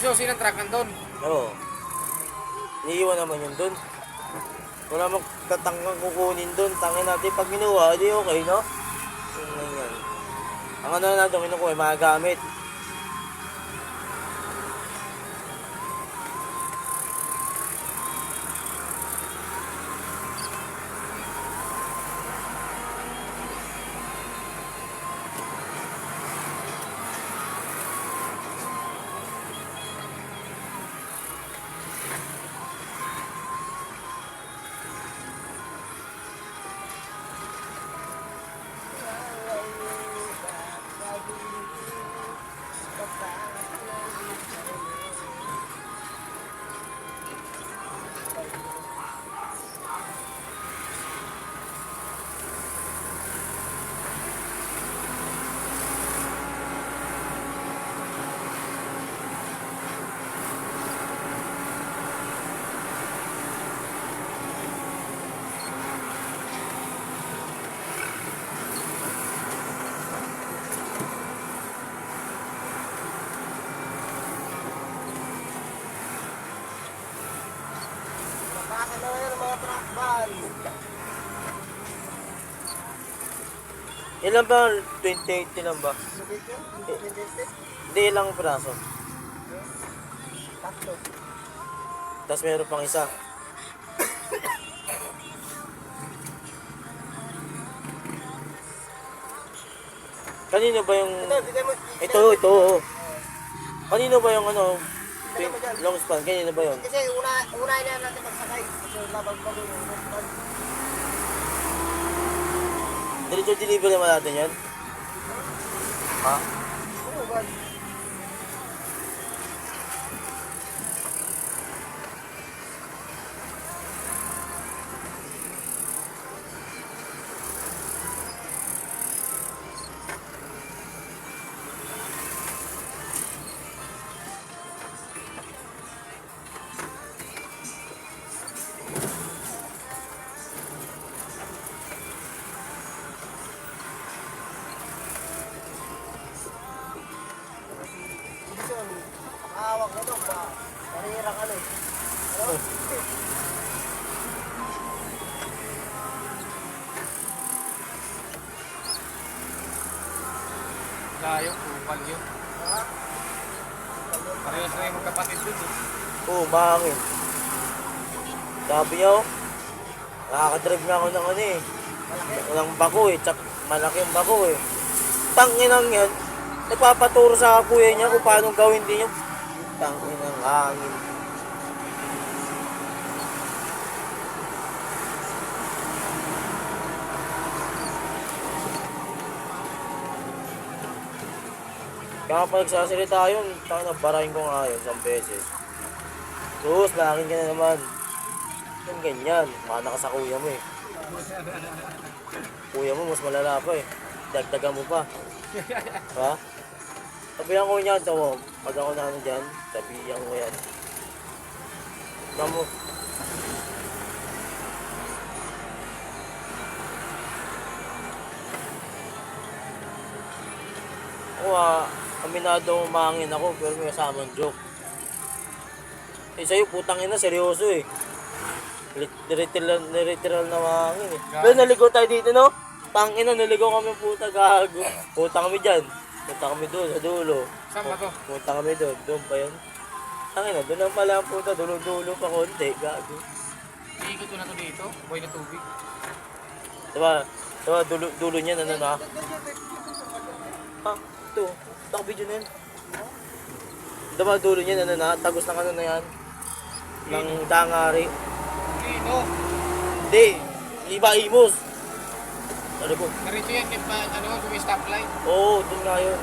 susi ng truck nandun. Oo. Iiwan naman yun dun. Wala magtatanggang kukunin dun. Tangin natin pag minuha, di okay, no? Yan. Ang ano na natin kinukuha, mga gamit. Baka na yan ang mga truck van. Ilan ba? 28 ilan ba? Sabi ko, 2020. Hindi, ilang piraso. Tatlo. Tapos meron pang isa. Kanino ba yung... Ito, bigay mo. Ito. Kanino ba yung ano? Long span, kanino ba yun? Kasi unahin na natin magsakay. Kasi labag pa rin yung span. Diretso deliver naman natin yan? Ha? Oo, God. Edison, hawak mo ito ba? Parira ka na eh. Ano? Layo, kupal yun. Ha? Parehas na yung magkapatid dun. Oo, mahangin. Sabi niya, oh, nakakadrive nga ako ng ano eh. Ng bako eh, tsak malaki yung bako eh. Tanginang yan, nagpapaturo sa kuya niya kung paano gawin din yung tanginang hangin. Kaya pa nagsasalita yun, tangina barahin ko nga yun isang beses. Sus, langin ka na naman. Yung ganyan, mana ka sa kuya mo eh. Kuya mo mas malala pa eh. Dagdagan mo pa. Ha? Sabihan ko niya ito mo. Pag ako na ano dyan, sabihan ko yan. Tama mo. Aminado umangin ako pero may kasamang joke. Eh sa'yo putang ina, seryoso eh. Literal na mahangin eh. Pero naligo tayo dito no? Tangina, naligo kami puta gago. Punta kami dyan. Punta kami doon sa dulo. Saan ba to? Punta kami doon. Doon pa yun. Tangina, doon lang pala ang puta. Dulo-dulo pa konti. Gago. Iikot ko na to dito. Boy na tubig. Diba dulo niya ano na? Ha? Ito. Ito ang video na yan. Diba dulo niya ano na? Tagos ng ano na yan? Ng dangari. Dito. Hindi. Iba imos. Ano po? Narito yan. Ano, kung may stoplight. Oo, doon nga yun.